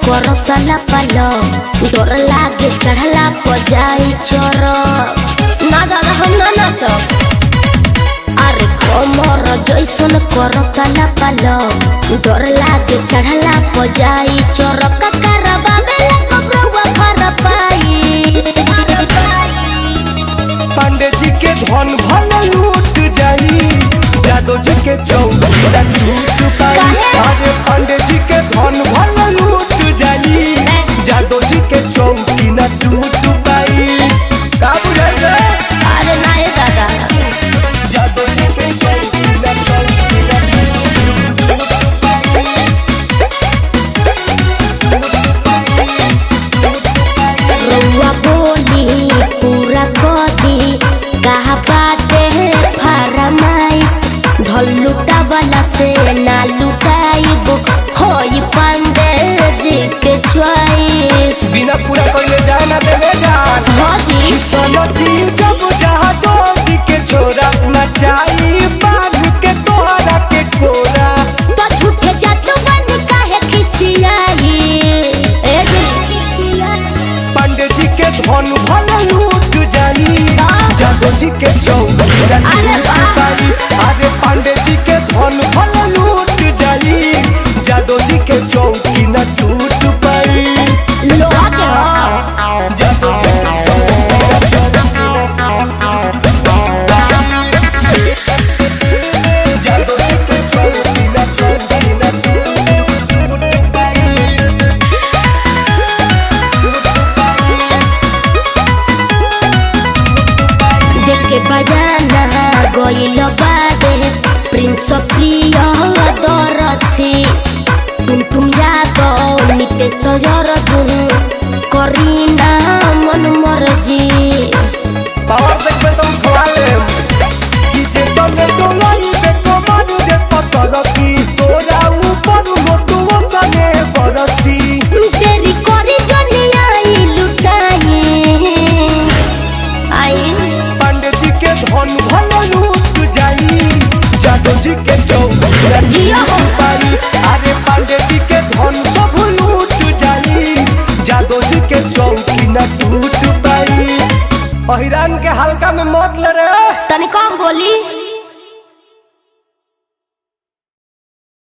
करतला पालो डर लागे चढ़ला पजाई चोर ना दादा हम ना नाचो अरे कमर जैसन करतला पालो डर लागे चढ़ला पजाई चोर ककरबा में कबरवा भर पाई पांडे जी के धन भल लूट जाई जादो जी के चौकी न टूट पाई अरे पांडे जी के धन भल लूट जाई जादो जी के चौकी न टूट पाई का बुझाई रे अरे ना ये दादा जादो जी के चौकी न रउआ बोली पूरा कदी कहा बाटे फरमाइश धल लुटा वाला से ना लुटाइब होई पांडे जी के चॉइस बिना पूरा कइले जाना देवे जान हाजी किसनती जब जादो जी के छोरा नचाई बांध के तोहरा के कोरा तो झूठे जात बन काहे खिसियाई ए जी पांडे जी के धन भल लूट जाई जादो जी के चौकी न टूट पाई अरे पांडे जी के धन भल लूट जाई जादो जी के चौकी न टूट पाई लोहा के हो जादो जी के जादो जी के चौकी न टूट पाई देखे बजाना गोइल बादे प्रिंस प्रिय दरसी टुम यादव निते सजर धुन करीना मन मर्जी पावर देखबे तो उठवा लेम कि जे तने डोलाई बे कमान रे पतर की तोरा ऊपर मोटुओ कने बरसी तेरी करी जनिया लुटाई आई पांडे जी के धन भल लूट जाई जादो जी के चौकी न टूट पाई अरे पांडे जी के धन सब लूट जाई जादो जी के चौकी न टूट पाई अहिरान के हल्का में मत ले रे तनी कम बोली।